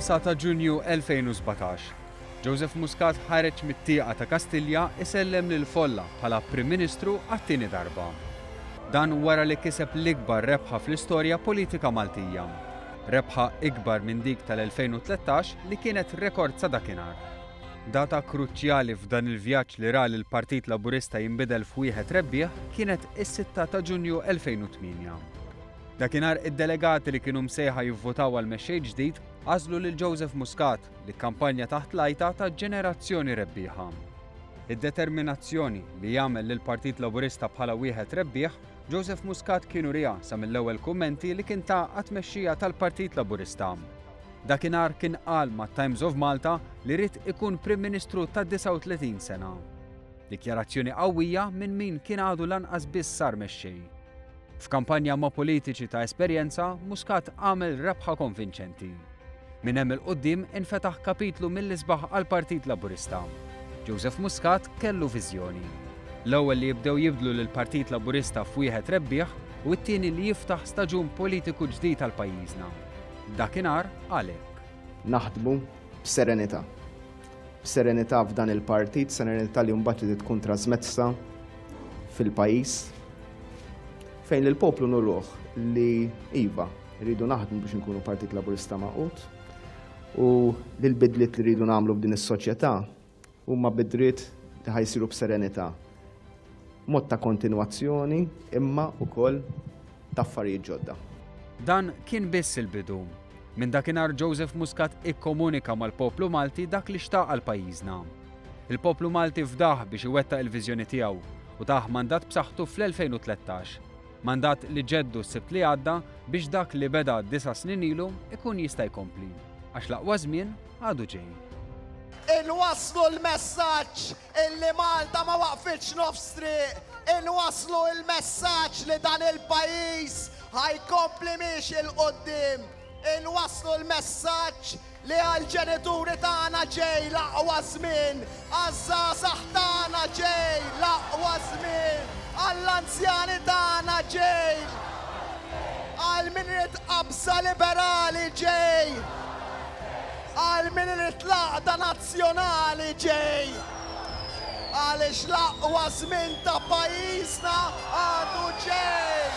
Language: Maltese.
5 ta' Ġunju 2017. Joseph Muscat ħareġ mit-tieqa ta' Kastilja isellem lil Folla bħala Prim Ministru għat-tieni darba. Dan wara li kiseb l-ikbar rebħa fl-istorja politika Maltija. Rebħa ikbar minn dik tal-2013 li kienet rekord sa dakinhar. Data kruċjali f'dan il-vjaġġ li ra l Partit Laburista jinbidel f'wieħed rebbieħ kienet is-6 ta' Ġunju 2008. Dakinhar id-delegati li kienu msejħa jivvotaw għal mexxej ġdid għażlu lil Joseph Muscat li kampanja taħt lajta ta' ġenerazzjoni rebbieħa. Id-determinazzjoni li jagħmel lil Partit Laburista bħala wieħed rebbieħ, Joseph Muscat kienu rija sa mill-ewwel kummenti li kien ta' tmexxija tal-Partit Laburista. Dakinhar kien qal ma' Times of Malta li rid ikun Prim Ministru ta' 39 sena. Dikjarazzjoni qawwija minn min kien għadu lanqas biss sar mexxej. F'kampanja ma' politiċi ta' esperjenza, Muscat għamel rebħa konvinċenti. Minn hemm il-qudiem infetaħ kapitlu mill-isbaħ għall-Partit Laburista. Joseph Muscat kellu viżjoni. L-ewwel li jibdew jibdlu lill-Partit Laburista f'wieħed rebbieħ u t-tieni li jiftaħ staġun politiku ġdid għal pajjiżna. Dakinhar għalhekk. Naħdmu b'serenità. B'serenità f'dan il-partit, serenità li mbagħad li tkun trasmessa fil-pajjiż fejn il-poplu nurruh li iva rridu naħdmu biex nkunu Partit Laburista maqut u li l-bidliet li rridu nagħmlu f'din is-soċjetà huma bidliet li ħajsiru b'serenità. Mod ta' kontinwazzjoni imma wkoll ta' affarijiet ġodda. Dan kien biss il-bidu. Minn dakinhar Joseph Muscat ikkomunika mal-poplu Malti dak li xtaq għal pajjiżna. Il-poplu Malti fdaħ biex iwettaq il-viżjoni tiegħu u taħ mandat b'saħħtu fl-2013. Mandat li ġeddu s-sibt li għadda biex dak li beda 9 snin ilu ikun jista' jkompli. Għax laqwa żmien għadu ġej. Inwasslu l-messaġġ illi Malta ma waqfitx nofs triq. Inwasslu l-messaġġ li dan il-pajjiż ħajkompli miex il-qoddim. Inwasslu l-messaġġ li għal-ġenituri tagħna ġej laqwa żmien, għaż-żgħażagħ tagħna ġej laqwa żmien, għall-anzjani tagħna ġej, għal-min irid qabża liberali ġej, għal-min irid laqda nazzjonali ġej, għaliex laqwa żmien ta' pajjiżna għadu ġej.